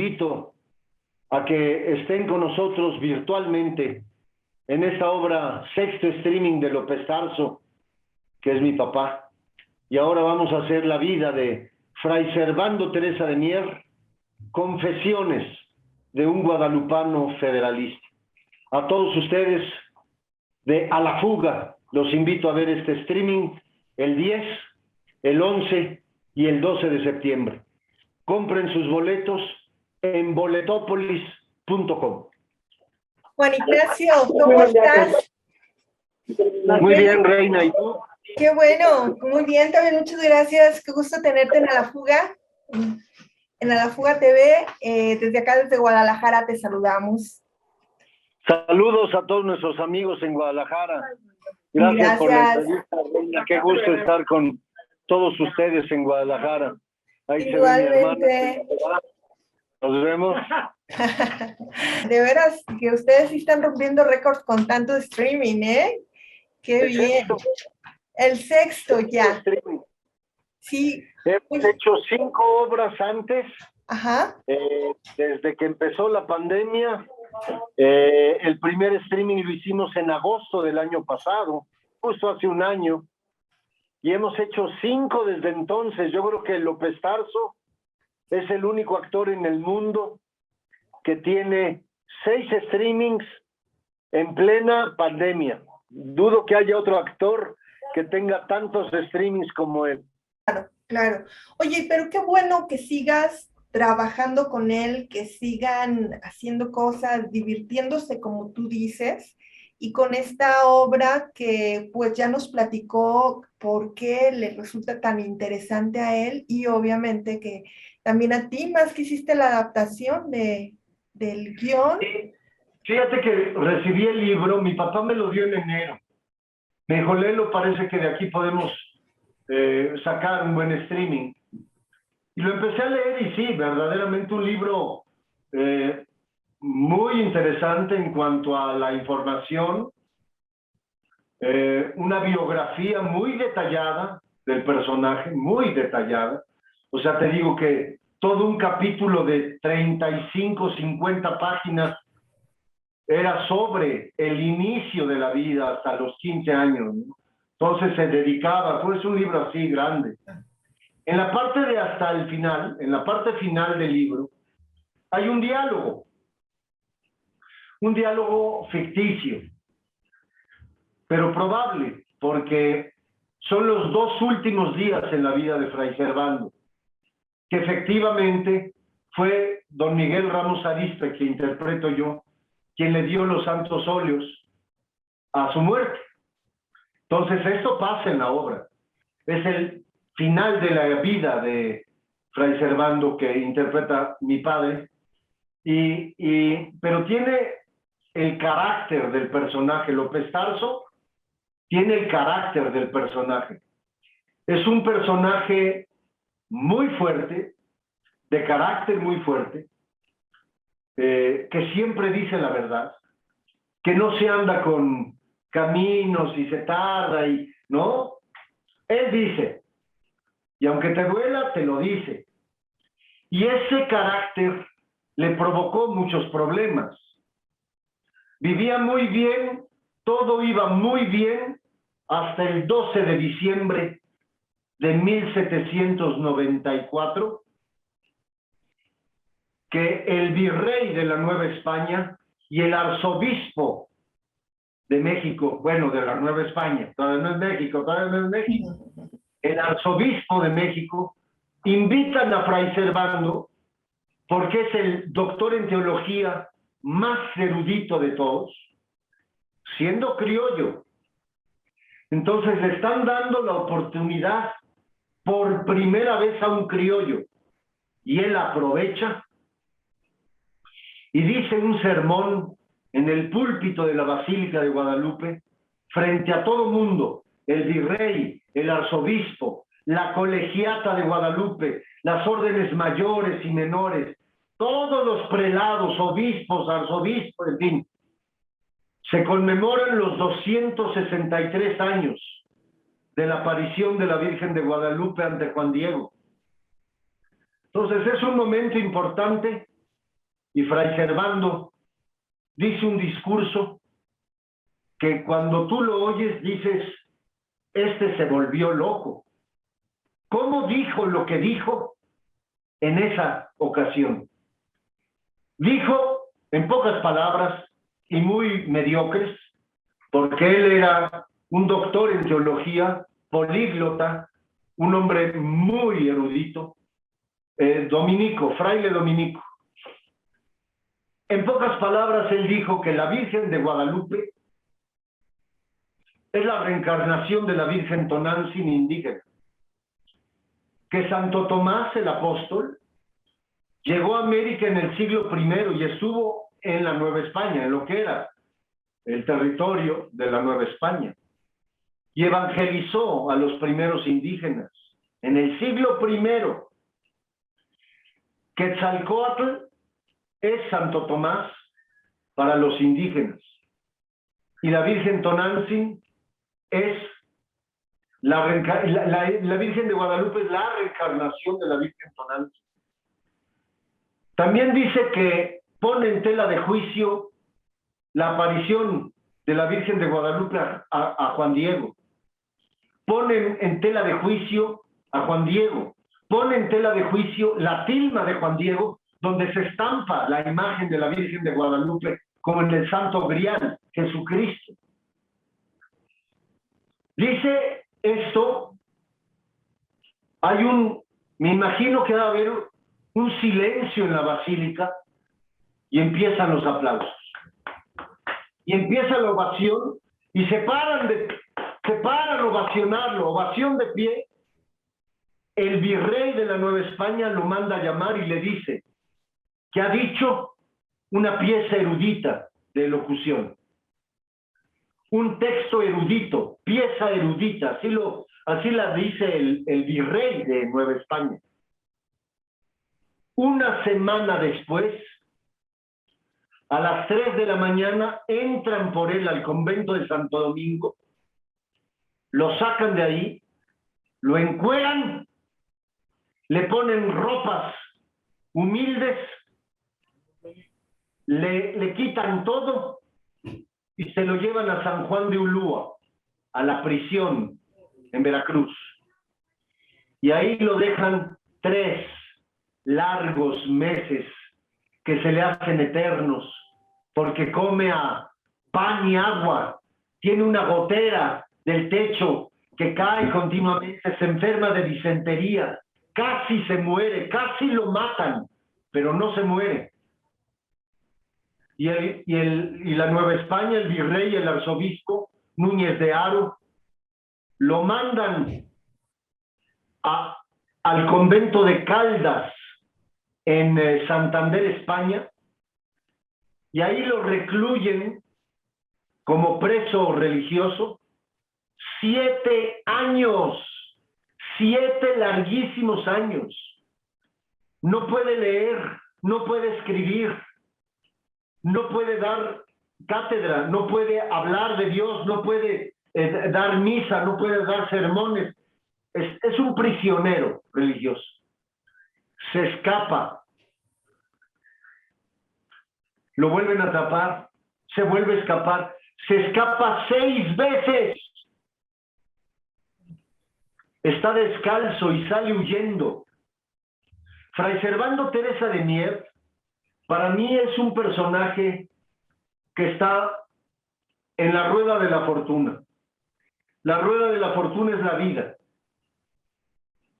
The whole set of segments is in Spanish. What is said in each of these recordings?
invito a que estén con nosotros virtualmente en esta obra, sexto streaming de López Tarso, que es mi papá. Y ahora vamos a hacer la vida de Fray Servando Teresa de Mier, confesiones de un guadalupano federalista. A todos ustedes de A la Fuga, los invito a ver este streaming el 10, el 11 y el 12 de septiembre. Compren sus boletos en boletopolis.com. Juan Ignacio, ¿cómo estás? Muy bien, Reina, ¿y tú? Qué bueno, muy bien, también muchas gracias, qué gusto tenerte en A la Fuga, en A la Fuga TV, desde acá, desde Guadalajara, te saludamos. Saludos a todos nuestros amigos en Guadalajara. Gracias por la entrevista, Reina, qué gusto estar con todos ustedes en Guadalajara. Ahí igualmente. Se ve mi hermana. Nos vemos. De veras, que ustedes sí están rompiendo récords con tanto streaming, ¿eh? Qué bien. El sexto ya. Streaming. Sí. Hemos hecho 5 obras antes. Ajá. Desde que empezó la pandemia. El primer streaming lo hicimos en agosto del año pasado, justo hace un año. Y hemos hecho 5 desde entonces. Yo creo que López Tarso es el único actor en el mundo que tiene 6 streamings en plena pandemia. Dudo que haya otro actor que tenga tantos streamings como él. Claro, claro. Oye, pero qué bueno que sigas trabajando con él, que sigan haciendo cosas, divirtiéndose como tú dices, y con esta obra que pues ya nos platicó por qué le resulta tan interesante a él y obviamente que también a ti, más que hiciste la adaptación del guión. Sí. Fíjate que recibí el libro, mi papá me lo dio en enero. Me dijo, Lelo, parece que de aquí podemos sacar un buen streaming. Y lo empecé a leer y sí, verdaderamente un libro muy interesante en cuanto a la información, una biografía muy detallada del personaje, muy detallada. O sea, te digo que todo un capítulo de 35, 50 páginas era sobre el inicio de la vida hasta los 15 años, ¿no? Entonces se dedicaba, pues un libro así grande. En la parte de hasta el final, en la parte final del libro, hay un diálogo ficticio, pero probable, porque son los 2 últimos días en la vida de Fray Servando, que efectivamente fue don Miguel Ramos Arizpe, que interpreto yo, quien le dio los santos óleos a su muerte. Entonces, esto pasa en la obra. Es el final de la vida de Fray Servando que interpreta mi padre, pero tiene el carácter del personaje. López Tarso tiene el carácter del personaje. Es un personaje muy fuerte, de carácter muy fuerte, que siempre dice la verdad, que no se anda con caminos y se tarda, ¿no? Él dice, y aunque te duela, te lo dice. Y ese carácter le provocó muchos problemas. Vivía muy bien, todo iba muy bien, hasta el 12 de diciembre de 1794, que el virrey de la Nueva España y el arzobispo de México, bueno, de la Nueva España, todavía no es México, el arzobispo de México, invitan a Fray Servando, porque es el doctor en teología más erudito de todos, siendo criollo. Entonces le están dando la oportunidad por primera vez a un criollo, y él aprovecha y dice un sermón en el púlpito de la Basílica de Guadalupe, frente a todo mundo, el virrey, el arzobispo, la colegiata de Guadalupe, las órdenes mayores y menores, todos los prelados, obispos, arzobispos, en fin, se conmemoran los 263 años de la aparición de la Virgen de Guadalupe ante Juan Diego. Entonces es un momento importante Y Fray Servando dice un discurso que cuando tú lo oyes dices, este se volvió loco. ¿Cómo dijo lo que dijo en esa ocasión? Dijo, en pocas palabras y muy mediocres, porque él era un doctor en teología, políglota, un hombre muy erudito, dominico, fraile dominico. En pocas palabras, él dijo que la Virgen de Guadalupe es la reencarnación de la Virgen Tonantzin indígena. Que Santo Tomás el apóstol llegó a América en el siglo I y estuvo en la Nueva España, en lo que era el territorio de la Nueva España, y evangelizó a los primeros indígenas. En el siglo I, Quetzalcóatl es Santo Tomás para los indígenas, y la Virgen Tonantzin es la Virgen de Guadalupe, es la reencarnación de la Virgen Tonantzin. También dice que pone en tela de juicio la aparición de la Virgen de Guadalupe a Juan Diego. Pone en tela de juicio a Juan Diego. Pone en tela de juicio la tilma de Juan Diego, donde se estampa la imagen de la Virgen de Guadalupe como en el Santo Grial, Jesucristo. Dice esto, me imagino que va a haber un silencio en la basílica y empiezan los aplausos. Y empieza la ovación y se paran a ovacionarlo, ovación de pie. El virrey de la Nueva España lo manda a llamar y le dice que ha dicho una pieza erudita de elocución. Un texto erudito, pieza erudita, así la dice el virrey de Nueva España. Una semana después, a las 3 de la mañana, entran por él al convento de Santo Domingo, lo sacan de ahí, lo encueran, le ponen ropas humildes, le quitan todo y se lo llevan a San Juan de Ulúa, a la prisión en Veracruz. Y ahí lo dejan 3 largos meses que se le hacen eternos, porque come a pan y agua, tiene una gotera del techo que cae continuamente, se enferma de disentería, casi se muere, casi lo matan, pero no se muere. Y la Nueva España, el virrey y el arzobispo Núñez de Haro lo mandan al convento de Caldas en Santander, España, y ahí lo recluyen como preso religioso 7 años, 7 larguísimos años. No puede leer, no puede escribir, no puede dar cátedra, no puede hablar de Dios, no puede dar misa, no puede dar sermones. Es un prisionero religioso. Se escapa. Lo vuelven a atrapar, se vuelve a escapar, se escapa 6 veces. Está descalzo y sale huyendo. Fray Servando Teresa de Mier, para mí es un personaje que está en la rueda de la fortuna. La rueda de la fortuna es la vida.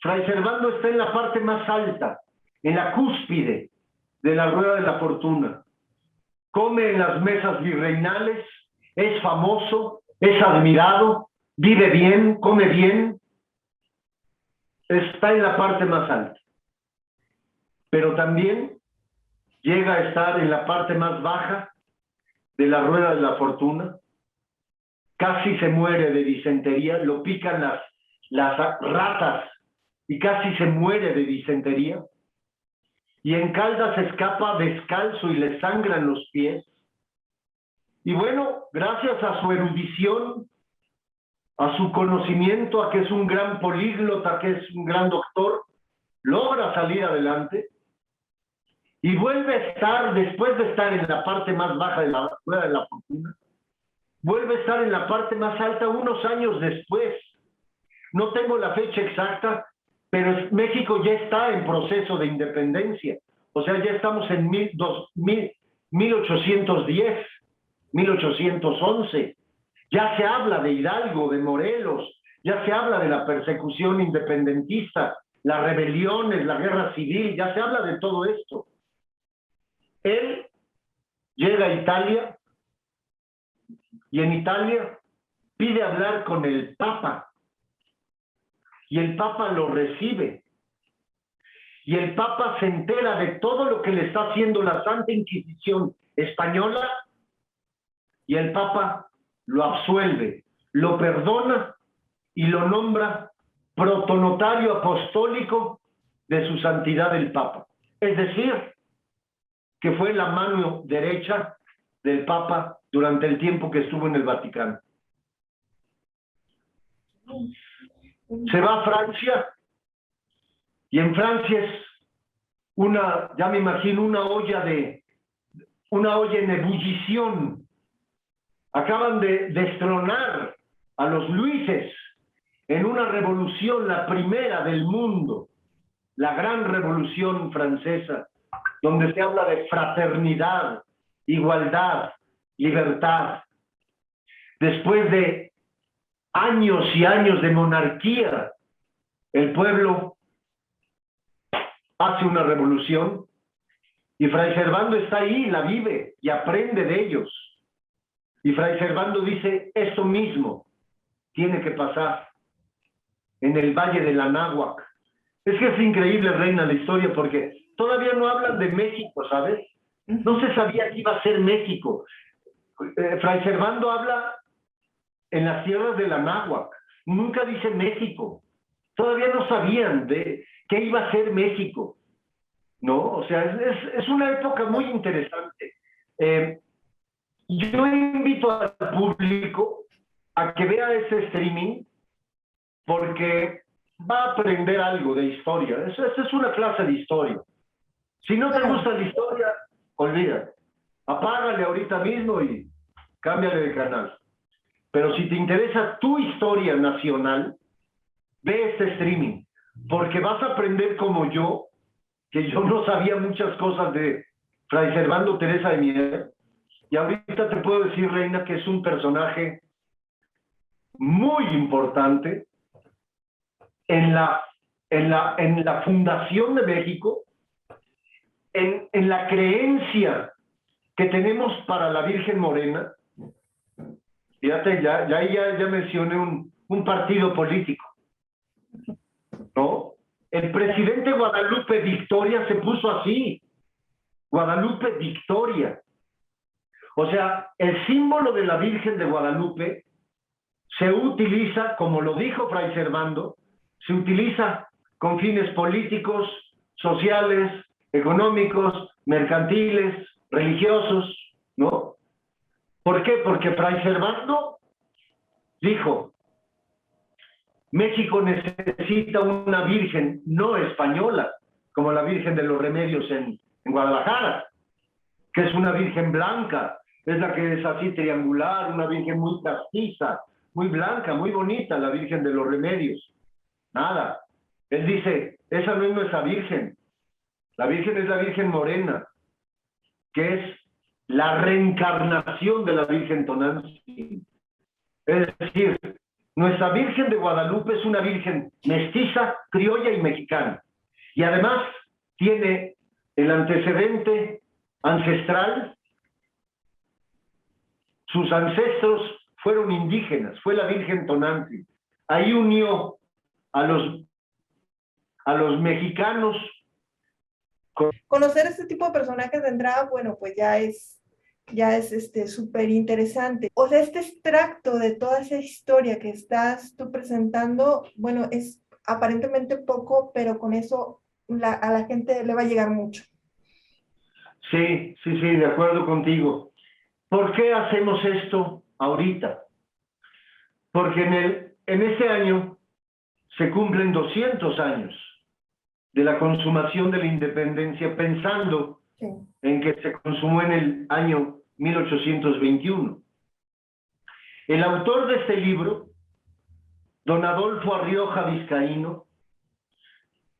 Fray Servando está en la parte más alta, en la cúspide de la rueda de la fortuna. Come en las mesas virreinales, es famoso, es admirado, vive bien, come bien. Está en la parte más alta. Pero también llega a estar en la parte más baja de la rueda de la fortuna. Casi se muere de disentería, lo pican las ratas y casi se muere de disentería. Y en Caldas se escapa descalzo y le sangran los pies. Y bueno, gracias a su erudición, a su conocimiento, a que es un gran políglota, que es un gran doctor, logra salir adelante. y vuelve a estar, después de estar en la parte más baja de la rueda de la fortuna, vuelve a estar en la parte más alta unos años después. No tengo la fecha exacta, pero México ya está en proceso de independencia. O sea, ya estamos en 1810, 1811. Ya se habla de Hidalgo, de Morelos, ya se habla de la persecución independentista, las rebeliones, la guerra civil, ya se habla de todo esto. Él llega a Italia y en Italia pide hablar con el Papa y el Papa lo recibe. Y el Papa se entera de todo lo que le está haciendo la Santa Inquisición española y el Papa lo absuelve, lo perdona y lo nombra protonotario apostólico de su santidad el Papa. Es decir, que fue la mano derecha del Papa durante el tiempo que estuvo en el Vaticano. Se va a Francia y en Francia es ya me imagino, una olla en ebullición. Acaban de destronar a los Luises en una revolución, la primera del mundo, la gran revolución francesa, donde se habla de fraternidad, igualdad, libertad. Después de años y años de monarquía, el pueblo hace una revolución y Fray Servando está ahí, la vive y aprende de ellos. Y Fray Servando dice, esto mismo tiene que pasar en el Valle del Anáhuac. Es que es increíble, Reina, la historia, porque todavía no hablan de México, ¿sabes? No se sabía que iba a ser México. Fray Servando habla en las tierras del Anáhuac, nunca dice México. Todavía no sabían de qué iba a ser México, ¿no? O sea, es una época muy interesante. Yo invito al público a que vea ese streaming porque va a aprender algo de historia. Esa es una clase de historia. Si no te gusta la historia, olvídate. Apágale ahorita mismo y cámbiale de canal. Pero si te interesa tu historia nacional, ve este streaming, porque vas a aprender como yo, que yo no sabía muchas cosas de Fray Servando Teresa de Mier, y ahorita te puedo decir, Reina, que es un personaje muy importante en la fundación de México, en la creencia que tenemos para la Virgen Morena. Fíjate, ya mencioné un partido político, ¿no? El presidente Guadalupe Victoria se puso así, Guadalupe Victoria. O sea, el símbolo de la Virgen de Guadalupe se utiliza, como lo dijo Fray Servando, se utiliza con fines políticos, sociales, económicos, mercantiles, religiosos, ¿no? ¿Por qué? Porque Fray Servando dijo, México necesita una virgen no española, como la Virgen de los Remedios en Guadalajara, que es una virgen blanca, es la que es así triangular, una virgen muy castiza, muy blanca, muy bonita, la Virgen de los Remedios. Nada. Él dice, esa no es nuestra virgen. La virgen es la Virgen Morena, que es la reencarnación de la Virgen Tonantzin. Es decir, nuestra Virgen de Guadalupe es una virgen mestiza, criolla y mexicana. Y además tiene el antecedente ancestral. Sus ancestros fueron indígenas, fue la Virgen Tonantzin. Ahí unió a los mexicanos. Conocer este tipo de personajes de entrada, bueno, pues ya es súper interesante. O sea, este extracto de toda esa historia que estás tú presentando, bueno, es aparentemente poco, pero con eso a la gente le va a llegar mucho. Sí, de acuerdo contigo. ¿Por qué hacemos esto ahorita? Porque en ese año se cumplen 200 años de la consumación de la independencia, pensando Sí. en que se consumó en el año 1821. El autor de este libro, don Adolfo Arrioja Vizcaíno,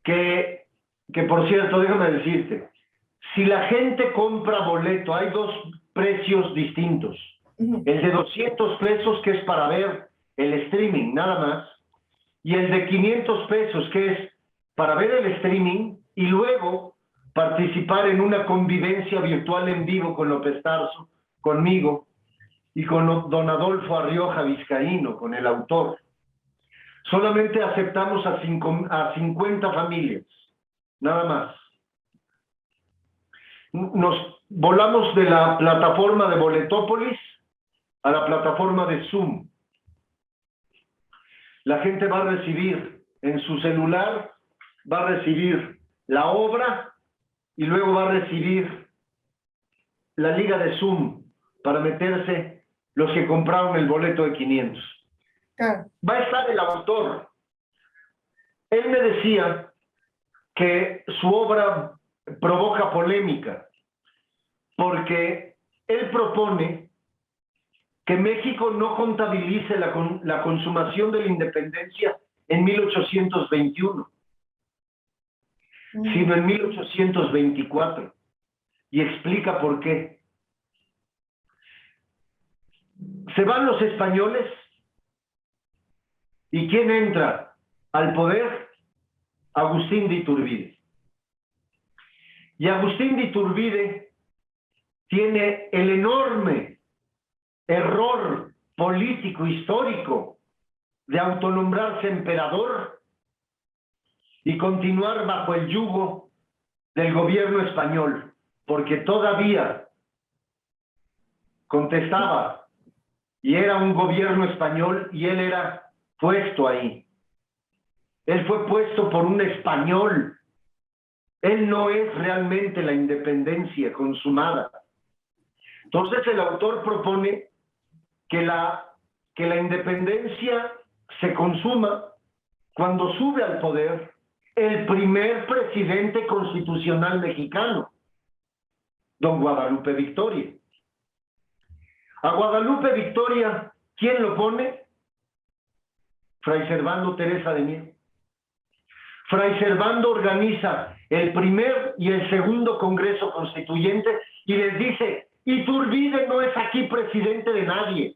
que por cierto, déjame decirte, si la gente compra boleto, hay dos precios distintos. Ujú. El de 200 pesos, que es para ver el streaming, nada más, y el de 500 pesos, que es para ver el streaming y luego participar en una convivencia virtual en vivo con López Tarso, conmigo y con don Adolfo Arrioja Vizcaíno, con el autor. Solamente aceptamos a 50 familias, nada más. Nos volamos de la plataforma de Boletópolis a la plataforma de Zoom. La gente va a recibir en su celular, va a recibir la obra y luego va a recibir la liga de Zoom para meterse los que compraron el boleto de 500. Claro. Va a estar el autor. Él me decía que su obra provoca polémica porque él propone que México no contabilice la consumación de la independencia en 1821, sino en 1824. Y explica por qué. Se van los españoles y ¿quién entra al poder? Agustín de Iturbide. Y Agustín de Iturbide tiene el enorme error político histórico de autonombrarse emperador y continuar bajo el yugo del gobierno español, porque todavía contestaba y era un gobierno español y él era puesto ahí. Él fue puesto por un español. Él no es realmente la independencia consumada. Entonces el autor propone que la independencia se consuma cuando sube al poder el primer presidente constitucional mexicano, don Guadalupe Victoria. A Guadalupe Victoria, ¿quién lo pone? Fray Servando Teresa de Mier. Fray Servando organiza el primer y el segundo Congreso Constituyente y les dice: Iturbide no es aquí presidente de nadie.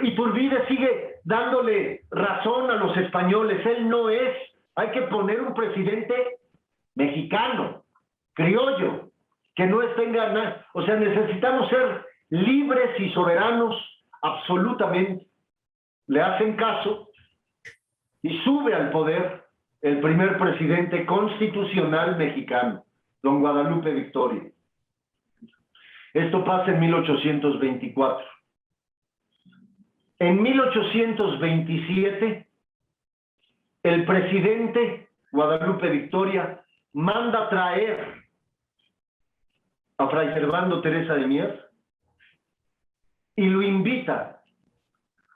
Iturbide sigue dándole razón a los españoles. Él no es. Hay que poner un presidente mexicano, criollo, que no tenga nada. O sea, necesitamos ser libres y soberanos absolutamente. Le hacen caso y sube al poder el primer presidente constitucional mexicano, don Guadalupe Victoria. Esto pasa en 1824. En 1827, el presidente Guadalupe Victoria manda traer a Fray Servando Teresa de Mier y lo invita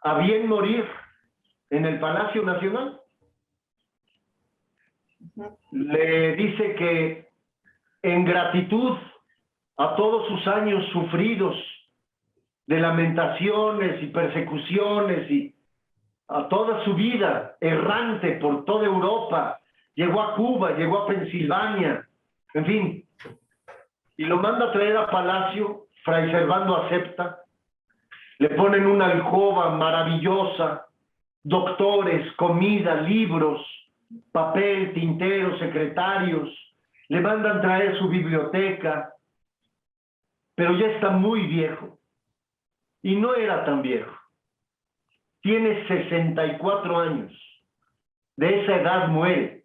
a bien morir en el Palacio Nacional. Le dice que en gratitud a todos sus años sufridos de lamentaciones y persecuciones y a toda su vida errante por toda Europa, llegó a Cuba, llegó a Pensilvania, en fin, y lo manda a traer a Palacio. Fray Servando acepta, le ponen una alcoba maravillosa, doctores, comida, libros, papel, tinteros, secretarios, le mandan traer su biblioteca, pero ya está muy viejo. Y no era tan viejo. Tiene 64 años. De esa edad muere.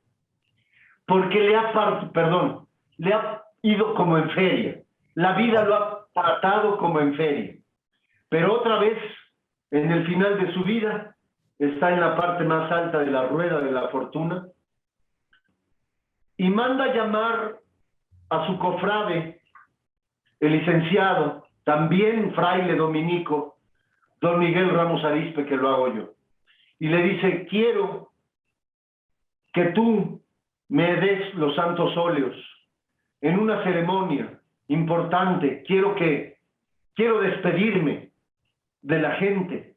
Porque le ha ido como en feria. La vida lo ha tratado como en feria. Pero otra vez, en el final de su vida, está en la parte más alta de la rueda de la fortuna y manda llamar a su cofrade, el licenciado, también fraile dominico, don Miguel Ramos Arizpe, que lo hago yo, y le dice: quiero que tú me des los santos óleos en una ceremonia importante, quiero despedirme de la gente.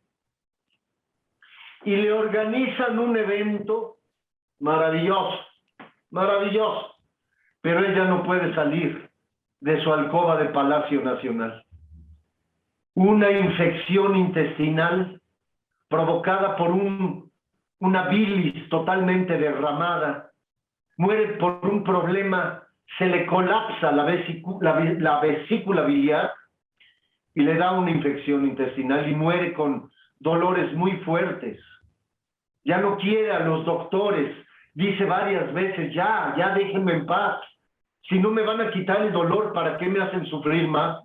Y le organizan un evento maravilloso, maravilloso, pero ella no puede salir de su alcoba de Palacio Nacional. Una infección intestinal provocada por una bilis totalmente derramada. Muere por un problema, se le colapsa la vesícula biliar y le da una infección intestinal y muere con dolores muy fuertes. Ya no quiere a los doctores, dice varias veces, ya déjenme en paz. Si no me van a quitar el dolor, ¿para qué me hacen sufrir más?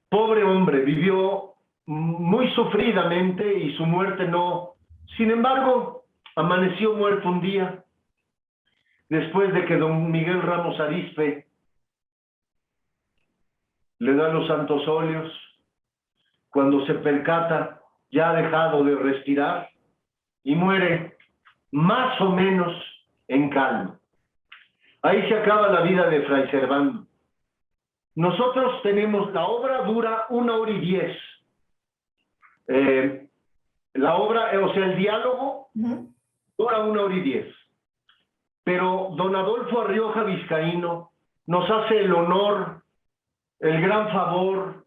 Pobre hombre, vivió muy sufridamente y su muerte no. Sin embargo, amaneció muerto un día, después de que don Miguel Ramos Arizpe le da los santos óleos. Cuando se percata, ya ha dejado de respirar y muere más o menos en calma. Ahí se acaba la vida de Fray Servando. Nosotros tenemos, la obra dura 1 hora y 10. La obra, o sea, el diálogo dura 1 hora y 10. Pero don Adolfo Arrioja Vizcaíno nos hace el honor, el gran favor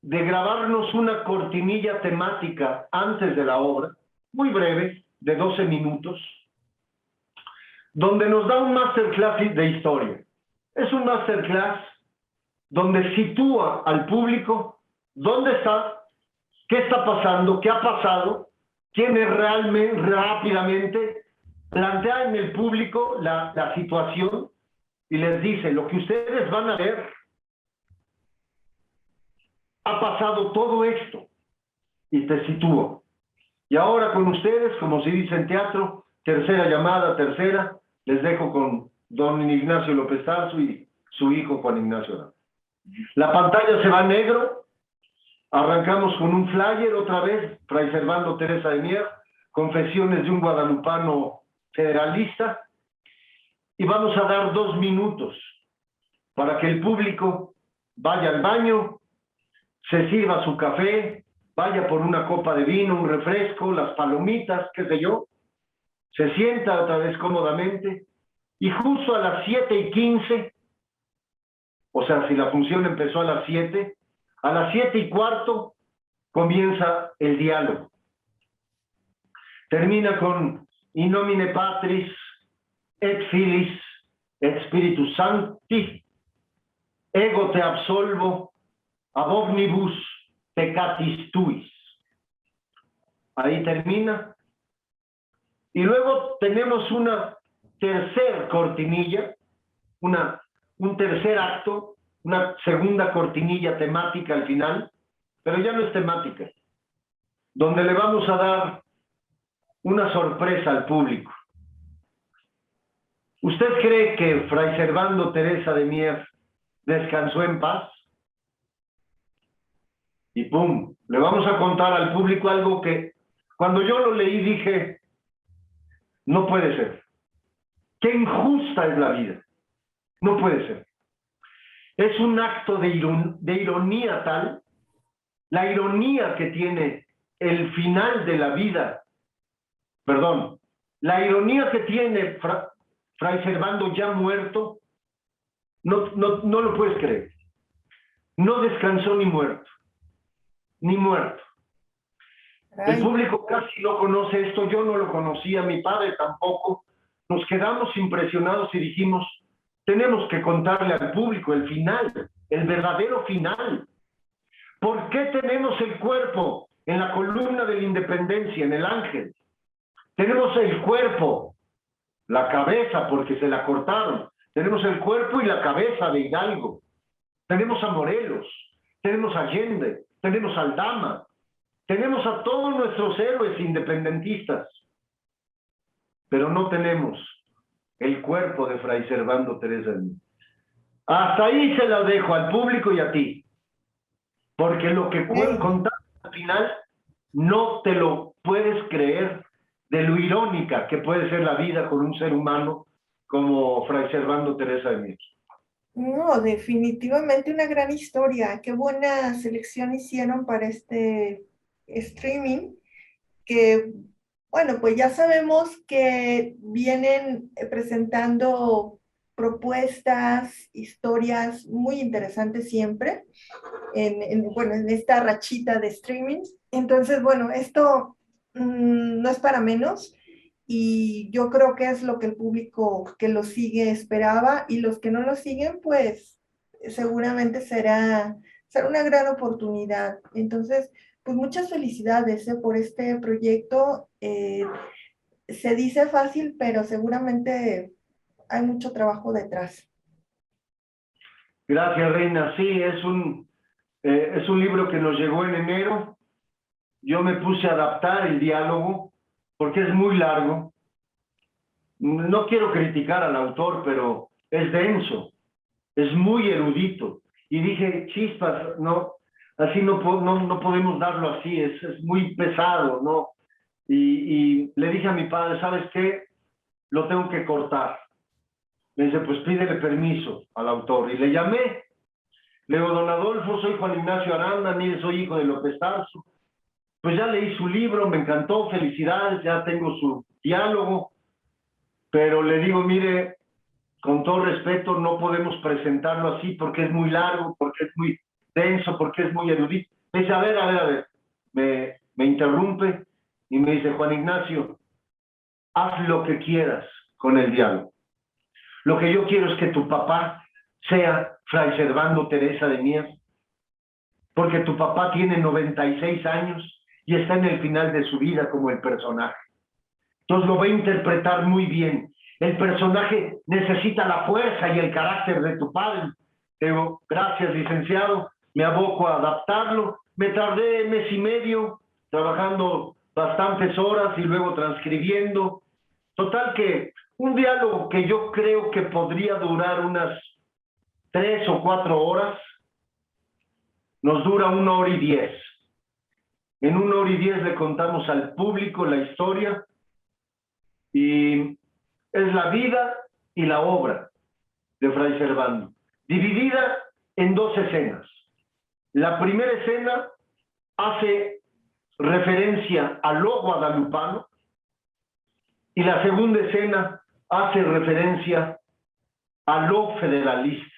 de grabarnos una cortinilla temática antes de la obra, muy breve, de 12 minutos, donde nos da un masterclass de historia. Es un masterclass donde sitúa al público dónde está, qué está pasando, qué ha pasado, quién es realmente, rápidamente, plantea en el público la situación y les dice, lo que ustedes van a ver, ha pasado todo esto, y te sitúa. Y ahora con ustedes, como se dice en teatro, tercera llamada, tercera, les dejo con don Ignacio López Tarso y su hijo Juan Ignacio Aranda. La pantalla se va a negro, arrancamos con un flyer otra vez, Fray Servando Teresa de Mier, Confesiones de un guadalupano federalista, y vamos a dar 2 minutos para que el público vaya al baño, se sirva su café, vaya por una copa de vino, un refresco, las palomitas, qué sé yo, se sienta otra vez cómodamente, y justo a las 7:15, o sea, si la función empezó a las 7, a las 7:15 comienza el diálogo. Termina con In nomine Patris, et Filis, et Spiritus Sancti, ego te absolvo, ab omnibus peccatis tuis. Ahí termina. Y luego tenemos una tercer cortinilla, un tercer acto, una segunda cortinilla temática al final, pero ya no es temática, donde le vamos a dar una sorpresa al público. ¿Usted cree que Fray Servando Teresa de Mier descansó en paz? Y ¡pum! Le vamos a contar al público algo que cuando yo lo leí dije, no puede ser. ¡Qué injusta es la vida! No puede ser. Es un acto de ironía tal, la ironía que tiene el final de la vida, perdón, la ironía que tiene Fray Servando ya muerto, no lo puedes creer. No descansó ni muerto. Ni muerto. Ay. El público casi no conoce esto, yo no lo conocía, mi padre tampoco. Nos quedamos impresionados y dijimos, tenemos que contarle al público el final, el verdadero final. ¿Por qué tenemos el cuerpo en la columna de la Independencia, en el Ángel? Tenemos el cuerpo, la cabeza porque se la cortaron. Tenemos el cuerpo y la cabeza de Hidalgo. Tenemos a Morelos, tenemos a Allende, tenemos a Aldama, tenemos a todos nuestros héroes independentistas, pero no tenemos el cuerpo de Fray Servando Teresa de Mier. Hasta ahí se la dejo al público y a ti, porque lo que contamos al final no te lo puedes creer de lo irónica que puede ser la vida con un ser humano como Fray Servando Teresa de Mier. No, definitivamente una gran historia. Qué buena selección hicieron para este streaming, que, bueno, pues ya sabemos que vienen presentando propuestas, historias muy interesantes siempre bueno, en esta rachita de streaming. Entonces, bueno, esto no es para menos y yo creo que es lo que el público que lo sigue esperaba y los que no lo siguen, pues seguramente será una gran oportunidad. Entonces, pues muchas felicidades por este proyecto. Se dice fácil, pero seguramente hay mucho trabajo detrás. Gracias, Reina. Sí, es un libro que nos llegó en enero. Yo me puse a adaptar el diálogo porque es muy largo. No quiero criticar al autor, pero es denso, es muy erudito. Y dije, chispas, no, así no podemos darlo así, es muy pesado, ¿no? Y le dije a mi padre, ¿sabes qué? Lo tengo que cortar. Me dice, pues pídele permiso al autor. Y le llamé. Le digo, don Adolfo, soy Juan Ignacio Aranda, mire, soy hijo de López Tarso. Pues ya leí su libro, me encantó, felicidades, ya tengo su diálogo. Pero le digo, mire, con todo respeto, no podemos presentarlo así porque es muy largo, porque es muy denso, porque es muy erudito. Me dice, a ver, me interrumpe y me dice, Juan Ignacio, haz lo que quieras con el diálogo. Lo que yo quiero es que tu papá sea Fray Servando Teresa de Mier, porque tu papá tiene 96 años y está en el final de su vida como el personaje. Entonces lo va a interpretar muy bien. El personaje necesita la fuerza y el carácter de tu padre. Digo, gracias, licenciado, me aboco a adaptarlo. Me tardé mes y medio trabajando bastantes horas y luego transcribiendo. Total que un diálogo que yo creo que podría durar unas 3 o 4 horas, nos dura 1 hora y 10. En 1 hora y 10 le contamos al público la historia y es la vida y la obra de Fray Servando, dividida en 2 escenas. La primera escena hace referencia a lo guadalupano y la segunda escena hace referencia a lo federalista.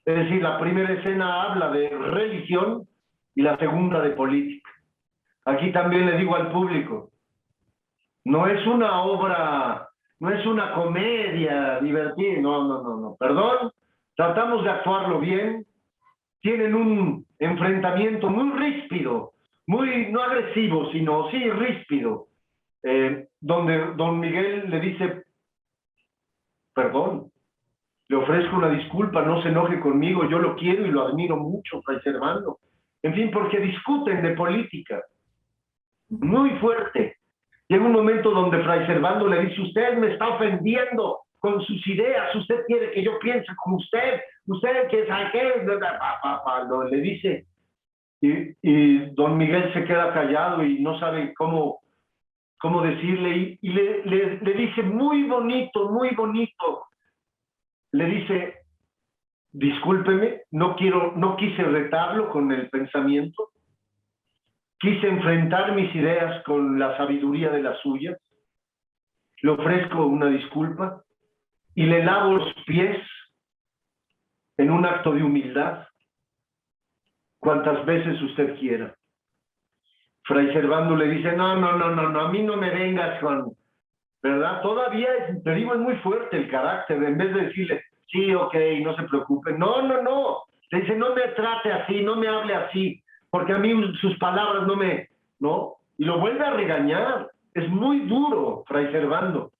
Es decir, la primera escena habla de religión y la segunda de política. Aquí también le digo al público, no es una obra, no es una comedia divertida, no, perdón, tratamos de actuarlo bien, tienen un enfrentamiento muy ríspido, muy, no agresivo, sino sí ríspido, donde don Miguel le dice, perdón, le ofrezco una disculpa, no se enoje conmigo, yo lo quiero y lo admiro mucho, Fray Servando. En fin, porque discuten de política, muy fuerte. Llega un momento donde Fray Servando le dice, usted me está ofendiendo con sus ideas, usted quiere que yo piense como usted que sabe qué, le dice, y don Miguel se queda callado y no sabe cómo decirle, y le dice muy bonito, le dice, discúlpeme, no quise retarlo con el pensamiento, quise enfrentar mis ideas con la sabiduría de las suyas, le ofrezco una disculpa y le lavo los pies en un acto de humildad, cuantas veces usted quiera. Fray Servando le dice, no, a mí no me vengas con, ¿verdad? Todavía, te digo, es muy fuerte el carácter, en vez de decirle, sí, ok, no se preocupe, no, le dice, no me trate así, no me hable así, porque a mí sus palabras ¿no? Y lo vuelve a regañar, es muy duro, Fray Servando.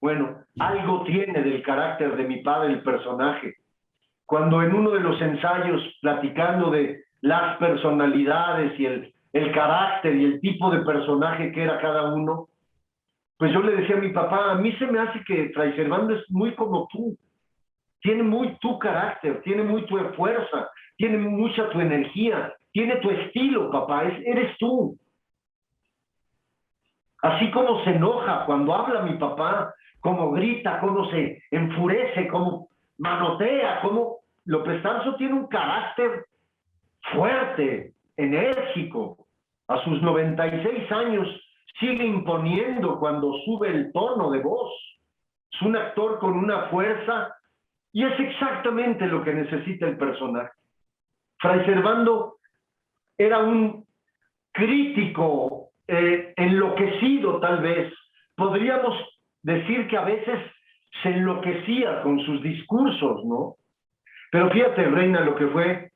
Bueno, algo tiene del carácter de mi padre el personaje. Cuando en uno de los ensayos, platicando de las personalidades y el carácter y el tipo de personaje que era cada uno, pues yo le decía a mi papá, a mí se me hace que Fray Servando es muy como tú, tiene muy tu carácter, tiene muy tu fuerza, tiene mucha tu energía, tiene tu estilo, papá, eres tú. Así como se enoja cuando habla mi papá, cómo grita, cómo se enfurece, cómo manotea, cómo López Tarso tiene un carácter fuerte, enérgico. A sus 96 años sigue imponiendo cuando sube el tono de voz. Es un actor con una fuerza y es exactamente lo que necesita el personaje. Fray Servando era un crítico enloquecido, tal vez. Podríamos decir que a veces se enloquecía con sus discursos, ¿no? Pero fíjate, Reina, lo que fue.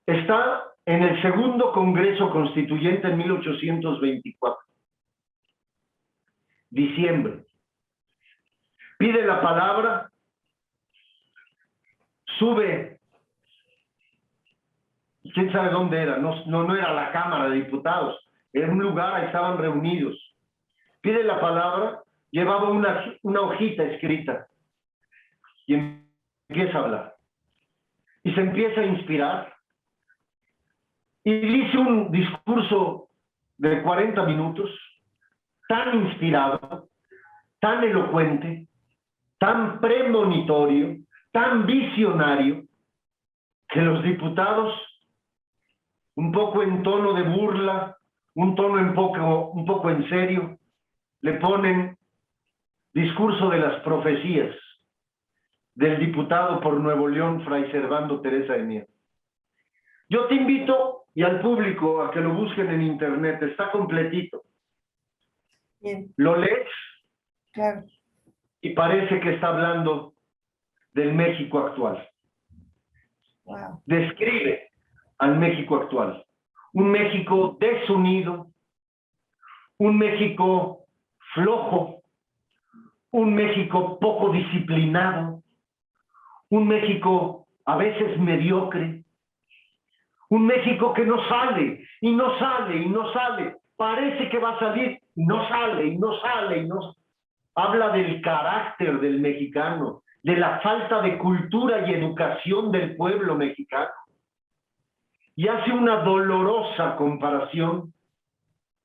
Está en el segundo Congreso Constituyente en 1824. Diciembre. Pide la palabra, sube, quién sabe dónde era, no era la Cámara de Diputados, era un lugar, ahí estaban reunidos. Pide la palabra, llevaba una hojita escrita y empieza a hablar. Y se empieza a inspirar. Y dice un discurso de 40 minutos, tan inspirado, tan elocuente, tan premonitorio, tan visionario, que los diputados, un poco en tono de burla, un poco en serio, le ponen discurso de las profecías del diputado por Nuevo León, Fray Servando Teresa de Mier. Yo te invito y al público a que lo busquen en internet, está completito. Bien. Lo lees Claro. y parece que está hablando del México actual. Wow. Describe al México actual. Un México desunido, un México flojo, un México poco disciplinado, un México a veces mediocre, un México que no sale, y no sale, y no sale. Parece que va a salir, y no sale, y no sale, y no sale. Habla del carácter del mexicano, de la falta de cultura y educación del pueblo mexicano. Y hace una dolorosa comparación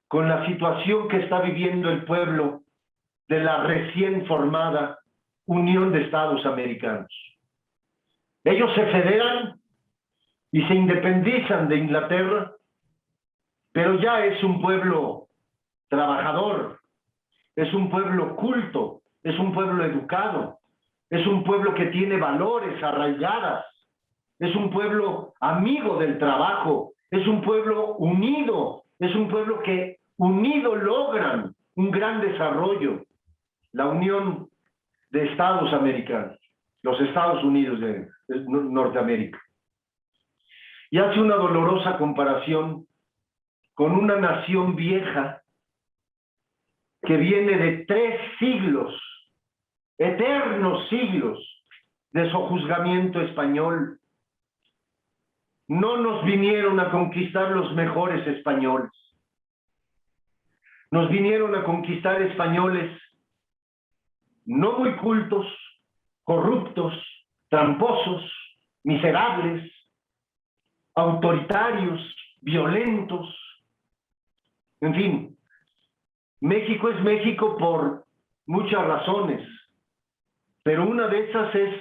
con la situación que está viviendo el pueblo de la recién formada Unión de Estados Americanos. Ellos se federan y se independizan de Inglaterra, pero ya es un pueblo trabajador, es un pueblo culto, es un pueblo educado, es un pueblo que tiene valores arraigadas, es un pueblo amigo del trabajo, es un pueblo unido, es un pueblo que unido logran un gran desarrollo. La Unión de Estados Americanos, los Estados Unidos de Norteamérica. Y hace una dolorosa comparación con una nación vieja que viene de 3 siglos, eternos siglos, de sojuzgamiento español. No nos vinieron a conquistar los mejores españoles. Nos vinieron a conquistar españoles no muy cultos, corruptos, tramposos, miserables, autoritarios, violentos. En fin, México es México por muchas razones, pero una de esas es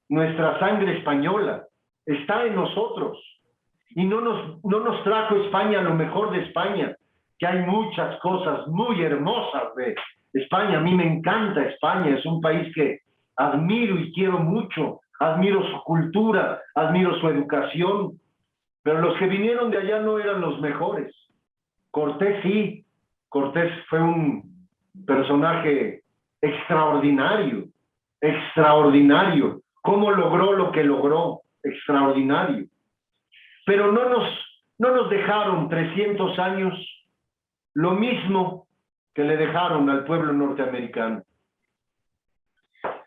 nuestra sangre española, está en nosotros. Y no nos trajo España lo mejor de España, que hay muchas cosas muy hermosas de España. A mí me encanta España, es un país que admiro y quiero mucho, admiro su cultura, admiro su educación, pero los que vinieron de allá no eran los mejores. Cortés sí, Cortés fue un personaje extraordinario, extraordinario. ¿Cómo logró lo que logró? Extraordinario. Pero no nos dejaron 300 años lo mismo que le dejaron al pueblo norteamericano.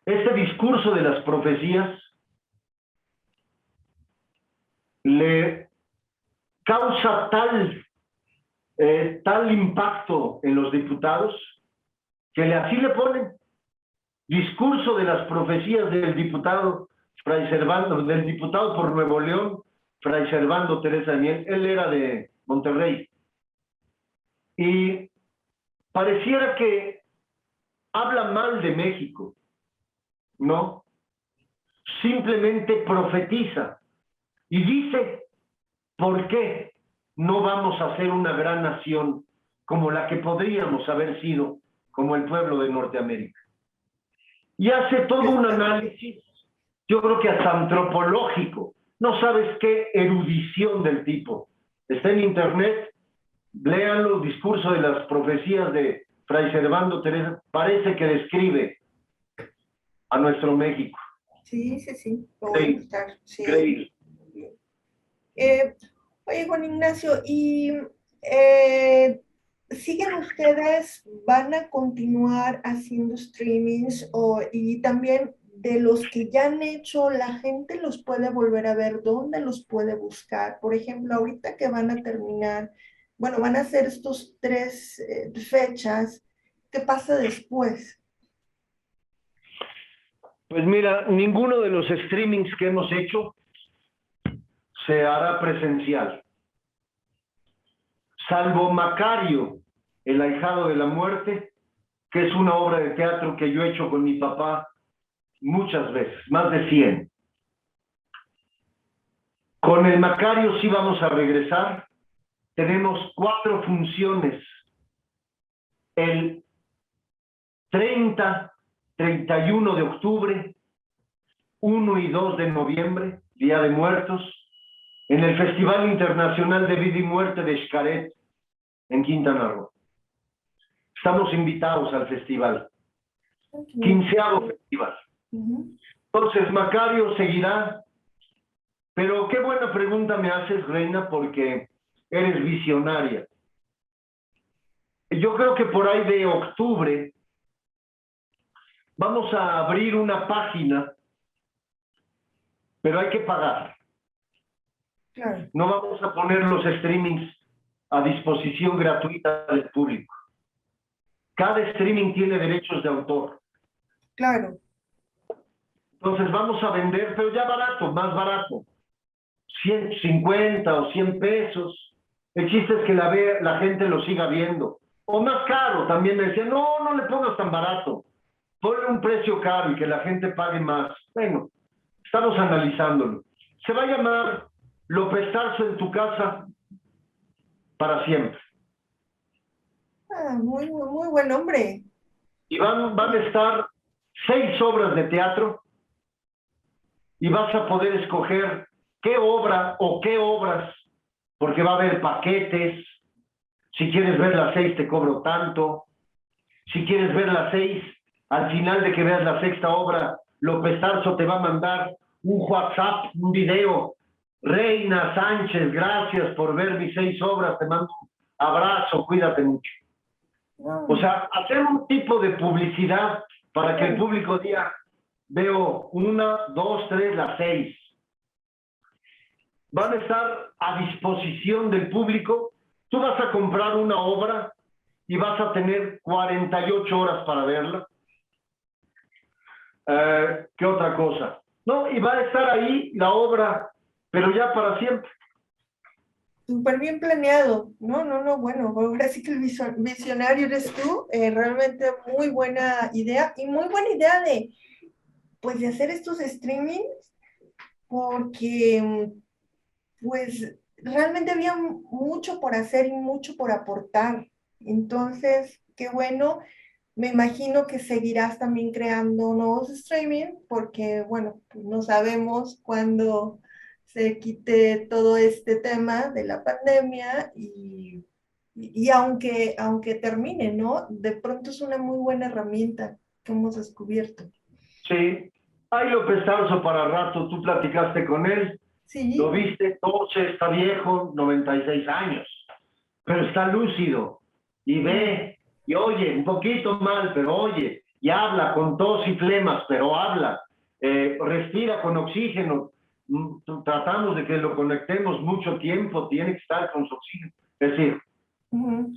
Este discurso de las profecías le causa tal impacto en los diputados que así le ponen discurso de las profecías del diputado Fray Servando, del diputado por Nuevo León, Fray Servando Teresa de Mier. Él era de Monterrey. Y pareciera que habla mal de México, ¿no? Simplemente profetiza y dice, ¿por qué no vamos a ser una gran nación como la que podríamos haber sido, como el pueblo de Norteamérica? Y hace todo un análisis, yo creo que hasta antropológico. No sabes qué erudición del tipo. Está en internet, léanlo, Discurso de las Profecías de Fray Servando Teresa, parece que describe a nuestro México. Sí, sí, sí, lo voy a buscar, sí. Increíble. Oye, Juan Ignacio, ¿y siguen ustedes, van a continuar haciendo streamings y también de los que ya han hecho, la gente los puede volver a ver, dónde los puede buscar? Por ejemplo, ahorita que van a terminar, bueno, van a hacer estos 3 fechas, ¿qué pasa después? Pues mira, ninguno de los streamings que hemos hecho se hará presencial, salvo Macario, el ahijado de la muerte, que es una obra de teatro que yo he hecho con mi papá muchas veces, más de 100. Con el Macario sí vamos a regresar. Tenemos 4 funciones. El 30, 31 de octubre, 1 y 2 de noviembre, Día de Muertos, en el Festival Internacional de Vida y Muerte de Xcaret, en Quintana Roo. Estamos invitados al festival. 15º festival. Entonces, Macario seguirá. Pero qué buena pregunta me haces, Reina, porque eres visionaria. Yo creo que por ahí de octubre vamos a abrir una página, pero hay que pagar. Claro. No vamos a poner los streamings a disposición gratuita del público. Cada streaming tiene derechos de autor. Claro. Entonces vamos a vender, pero ya barato, más barato. 150 o 100 pesos. El chiste es que la gente lo siga viendo. O más caro, también me decían, no, no le pongas tan barato. Ponle un precio caro y que la gente pague más. Bueno, estamos analizándolo. Se va a llamar López Tarso en tu casa para siempre. Muy, muy buen nombre. Y van a estar 6 obras de teatro y vas a poder escoger qué obra o qué obras, porque va a haber paquetes. Si quieres ver las 6 te cobro tanto. Si quieres ver las 6, al final de que veas la 6ª obra, López Tarso te va a mandar un WhatsApp, un video. Reina Sánchez, gracias por ver mis 6 obras, te mando un abrazo, cuídate mucho. O sea, hacer un tipo de publicidad para que el público diga, veo 1, 2, 3, las 6. Van a estar a disposición del público. Tú vas a comprar una obra y vas a tener 48 horas para verla. ¿Qué otra cosa? No, y va a estar ahí la obra, pero ya para siempre. Súper bien planeado. No, bueno, ahora sí que el visionario eres tú. Realmente muy buena idea y muy buena idea pues, de hacer estos streamings porque, pues, realmente había mucho por hacer y mucho por aportar. Entonces, qué bueno. Me imagino que seguirás también creando nuevos streaming porque, bueno, pues no sabemos cuándo se quite todo este tema de la pandemia y aunque termine, ¿no? De pronto es una muy buena herramienta que hemos descubierto. Sí. Hay López Tarso para rato, tú platicaste con él. Sí. Lo viste, 12, está viejo, 96 años, pero está lúcido y ve y oye, un poquito mal, pero oye, y habla con tos y flemas, pero habla, respira con oxígeno. Tratamos de que lo conectemos mucho tiempo, tiene que estar con su oxígeno. Es decir,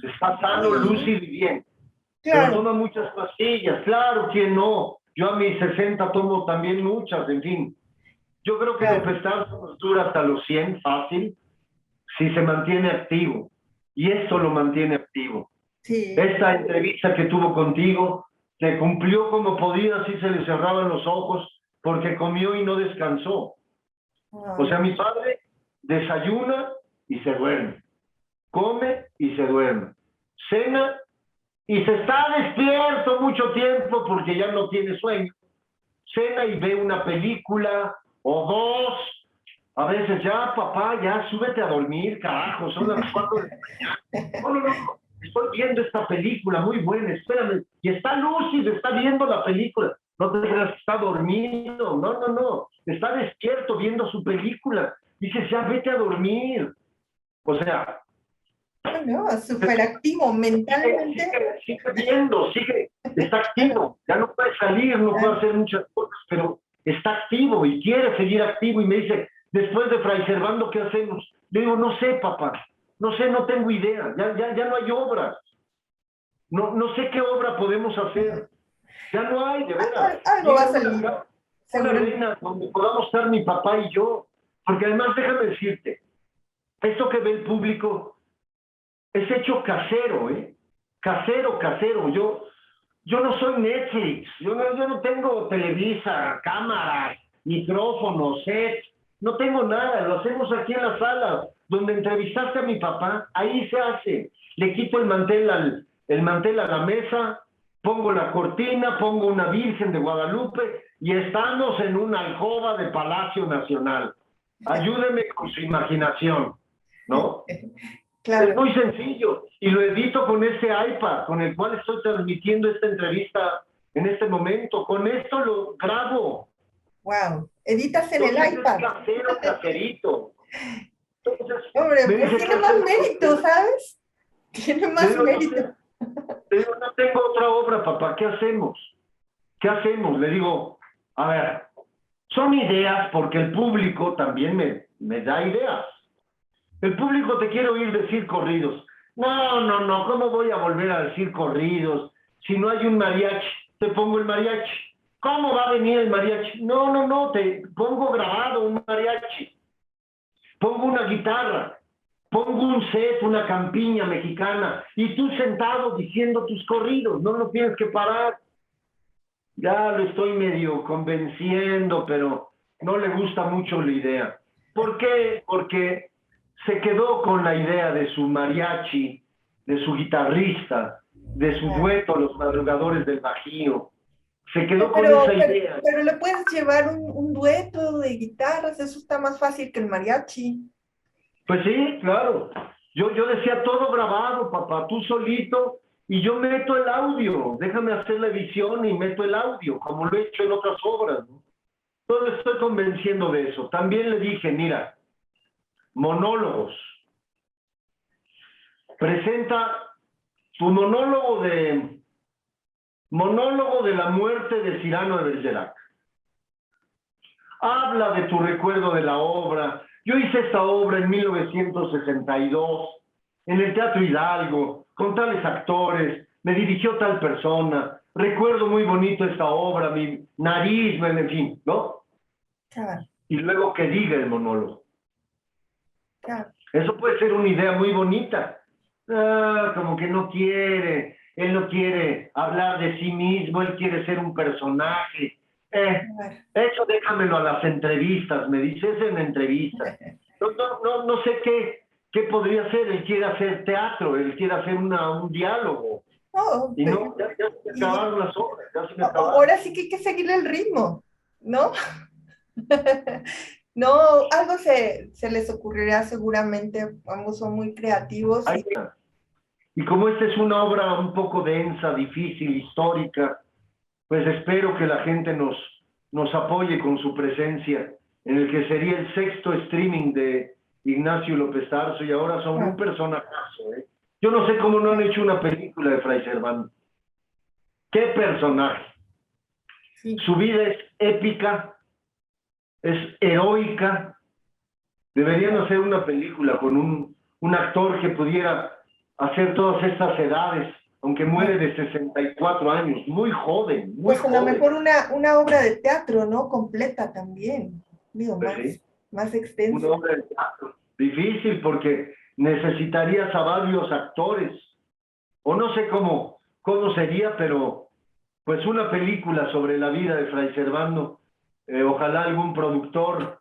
está sano, lúcido y bien. Claro. Pero toma muchas pastillas, claro, ¿quién no? Yo a mis 60 tomo también muchas, en fin. Yo creo que López Tarso nos dura hasta los 100, fácil, si se mantiene activo. Y esto lo mantiene activo. Sí. Esta entrevista que tuvo contigo se cumplió como podía, así se le cerraban los ojos, porque comió y no descansó. O sea, mi padre desayuna y se duerme, come y se duerme, cena y se está despierto mucho tiempo porque ya no tiene sueño, cena y ve una película o dos, a veces ya, papá, ya súbete a dormir, carajo, son las 4 de la mañana. No, no, no, estoy viendo esta película muy buena, espérame, y está lúcido, está viendo la película, no te creas que está dormido, no, no, no, está despierto viendo su película, dices, ya vete a dormir, o sea, No, súper activo mentalmente. sigue viendo, está activo, ya no puede salir, no puede hacer muchas cosas, pero está activo y quiere seguir activo y me dice, después de Fray Servando, ¿qué hacemos? Le digo, no sé, papá, no sé, no tengo idea, ya no hay obras, no sé qué obra podemos hacer, ya no hay, de veras. Algo va a salir, Una arena donde podamos estar mi papá y yo, porque además déjame decirte, esto que ve el público es hecho casero, ¿eh? Casero. Yo no soy Netflix, yo no tengo Televisa, cámaras, micrófonos, set, no tengo nada, lo hacemos aquí en la sala, donde entrevistaste a mi papá, ahí se hace. Le quito el mantel a la mesa, pongo la cortina, pongo una Virgen de Guadalupe y estamos en una alcoba de Palacio Nacional. Ayúdeme con su imaginación, ¿no? Claro. Es muy sencillo y lo edito con este iPad con el cual estoy transmitiendo esta entrevista en este momento. Con esto lo grabo. Wow, editas en el iPad. Caserito. Entonces, hombre, pues tiene más mérito, ¿sabes? Tiene más mérito. No tengo otra obra, papá, ¿qué hacemos? ¿Qué hacemos? Le digo, a ver, son ideas porque el público también me da ideas. El público te quiere oír decir corridos. No, ¿cómo voy a volver a decir corridos? Si no hay un mariachi, te pongo el mariachi. ¿Cómo va a venir el mariachi? No, te pongo grabado un mariachi. Pongo una guitarra, pongo un set, una campiña mexicana, y tú sentado diciendo tus corridos, no lo tienes que parar. Ya lo estoy medio convenciendo, pero no le gusta mucho la idea. ¿Por qué? Porque se quedó con la idea de su mariachi, de su guitarrista, de su dueto, los madrugadores del Bajío. Se quedó con esa idea. Pero le puedes llevar un dueto de guitarras, eso está más fácil que el mariachi. Pues sí, claro. Yo decía todo grabado, papá, tú solito, y yo meto el audio. Déjame hacer la edición y meto el audio, como lo he hecho en otras obras, ¿no? Entonces estoy convenciendo de eso. También le dije, mira, monólogos. Presenta tu monólogo de la muerte de Cyrano de Bergerac. Habla de tu recuerdo de la obra. Yo hice esta obra en 1962, en el Teatro Hidalgo, con tales actores, me dirigió tal persona, recuerdo muy bonito esta obra, mi nariz, en fin, ¿no? Claro. Y luego que diga el monólogo. Claro. Eso puede ser una idea muy bonita. Como que no quiere, él no quiere hablar de sí mismo, él quiere ser un personaje. Eso déjamelo a las entrevistas, me dices en entrevistas. No sé qué podría ser, él quiere hacer teatro, él quiere hacer un diálogo. Oh, y no, ya se me acabaron las obras, ya se me acabaron. Ahora sí que hay que seguirle el ritmo, ¿no? No, algo se les ocurrirá seguramente, ambos son muy creativos. Y como esta es una obra un poco densa, difícil, histórica, pues espero que la gente nos apoye con su presencia en el que sería el 6º streaming de Ignacio López Tarso, y ahora son un personajazo, ¿eh? Yo no sé cómo no han hecho una película de Fray Servando. ¡Qué personaje! Sí. Su vida es épica, es heroica. Deberían hacer una película con un actor que pudiera hacer todas estas edades, aunque muere de 64 años, muy joven, muy joven. Pues a lo mejor una obra de teatro, ¿no? Completa también, digo, pues más extensa. Una obra de teatro, difícil porque necesitarías a varios actores, o no sé cómo sería, pero pues una película sobre la vida de Fray Servando. Ojalá algún productor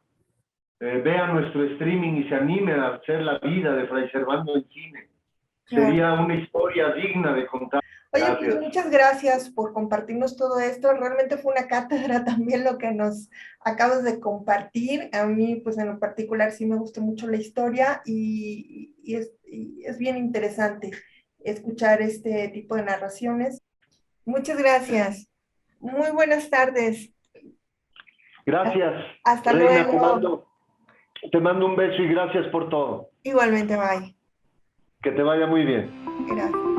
vea nuestro streaming y se anime a hacer la vida de Fray Servando en cine. Claro. Sería una historia digna de contar. Oye, Gracias. pues muchas gracias por compartirnos todo esto. Realmente fue una cátedra también lo que nos acabas de compartir. A mí, pues en lo particular, sí me gustó mucho la historia y es bien interesante escuchar este tipo de narraciones. Muchas gracias. Muy buenas tardes. Gracias. Hasta Reina, luego. te mando un beso y gracias por todo. Igualmente, bye. Que te vaya muy bien. Gracias.